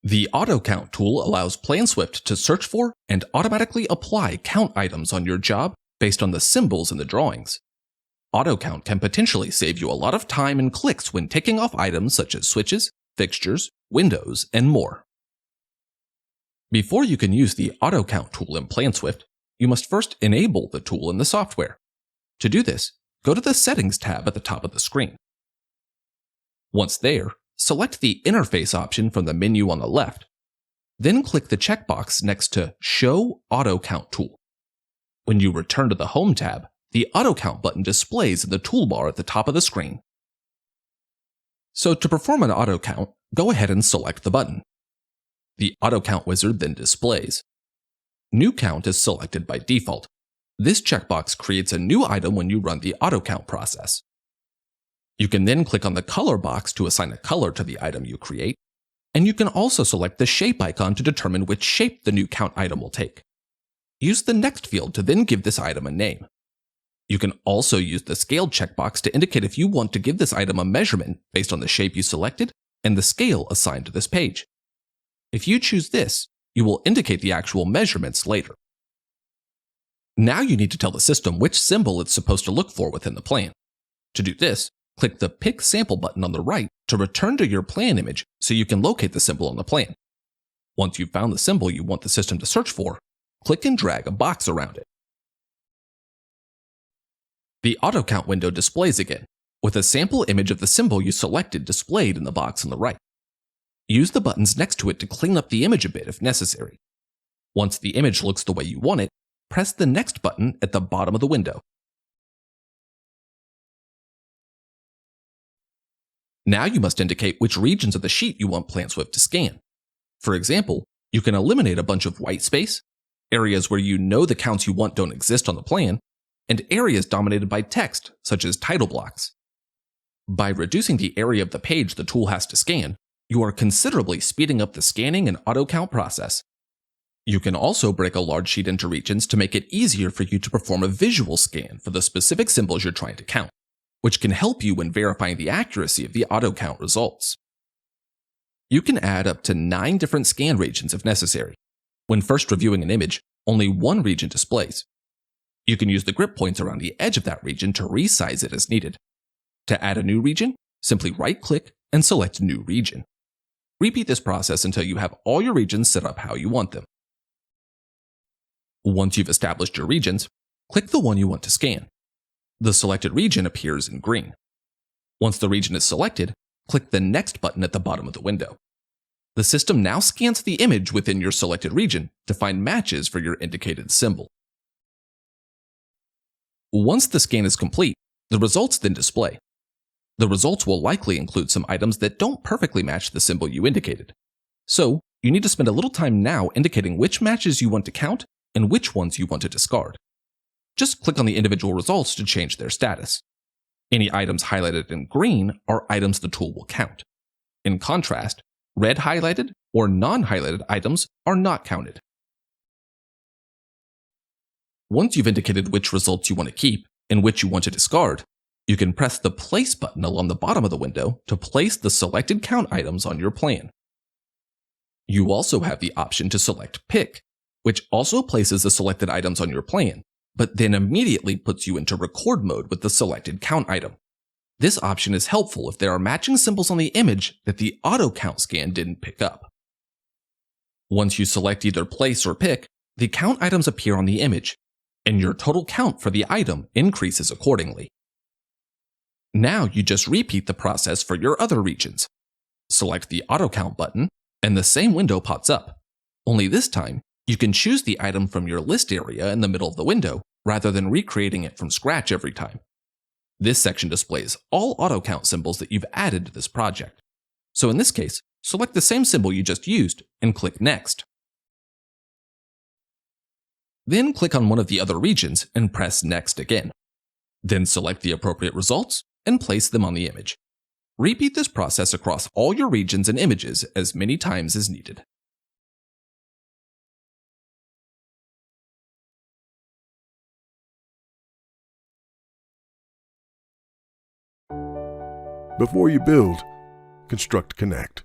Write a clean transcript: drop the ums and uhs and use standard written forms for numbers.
The Auto Count tool allows PlanSwift to search for and automatically apply count items on your job based on the symbols in the drawings. Auto Count can potentially save you a lot of time and clicks when taking off items such as switches, fixtures, windows, and more. Before you can use the Auto Count tool in PlanSwift, you must first enable the tool in the software. To do this, go to the Settings tab at the top of the screen. Once there, select the Interface option from the menu on the left, then click the checkbox next to Show Auto Count Tool. When you return to the Home tab, the Auto Count button displays in the toolbar at the top of the screen. So to perform an auto count, go ahead and select the button. The Auto Count wizard then displays. New Count is selected by default. This checkbox creates a new item when you run the auto count process. You can then click on the color box to assign a color to the item you create, and you can also select the shape icon to determine which shape the new count item will take. Use the Next field to then give this item a name. You can also use the Scale checkbox to indicate if you want to give this item a measurement based on the shape you selected and the scale assigned to this page. If you choose this, you will indicate the actual measurements later. Now you need to tell the system which symbol it's supposed to look for within the plan. To do this, click the Pick Sample button on the right to return to your plan image so you can locate the symbol on the plan. Once you've found the symbol you want the system to search for, click and drag a box around it. The Auto Count window displays again, with a sample image of the symbol you selected displayed in the box on the right. Use the buttons next to it to clean up the image a bit if necessary. Once the image looks the way you want it, press the Next button at the bottom of the window. Now you must indicate which regions of the sheet you want PlanSwift to scan. For example, you can eliminate a bunch of white space, areas where you know the counts you want don't exist on the plan, and areas dominated by text, such as title blocks. By reducing the area of the page the tool has to scan, you are considerably speeding up the scanning and auto count process. You can also break a large sheet into regions to make it easier for you to perform a visual scan for the specific symbols you're trying to count, which can help you when verifying the accuracy of the auto count results. You can add up to 9 different scan regions if necessary. When first reviewing an image, only one region displays. You can use the grip points around the edge of that region to resize it as needed. To add a new region, simply right-click and select New Region. Repeat this process until you have all your regions set up how you want them. Once you've established your regions, click the one you want to scan. The selected region appears in green. Once the region is selected, click the Next button at the bottom of the window. The system now scans the image within your selected region to find matches for your indicated symbol. Once the scan is complete, the results then display. The results will likely include some items that don't perfectly match the symbol you indicated. So, you need to spend a little time now indicating which matches you want to count and which ones you want to discard. Just click on the individual results to change their status. Any items highlighted in green are items the tool will count. In contrast, red highlighted or non-highlighted items are not counted. Once you've indicated which results you want to keep and which you want to discard, you can press the Place button along the bottom of the window to place the selected count items on your plan. You also have the option to select Pick, which also places the selected items on your plan, but then immediately puts you into record mode with the selected count item. This option is helpful if there are matching symbols on the image that the auto count scan didn't pick up. Once you select either Place or Pick, the count items appear on the image, and your total count for the item increases accordingly. Now you just repeat the process for your other regions. Select the Auto Count button, and the same window pops up. Only this time, you can choose the item from your list area in the middle of the window, rather than recreating it from scratch every time. This section displays all auto count symbols that you've added to this project. So in this case, select the same symbol you just used and click Next. Then click on one of the other regions and press Next again. Then select the appropriate results and place them on the image. Repeat this process across all your regions and images as many times as needed. Before you build, construct Connect.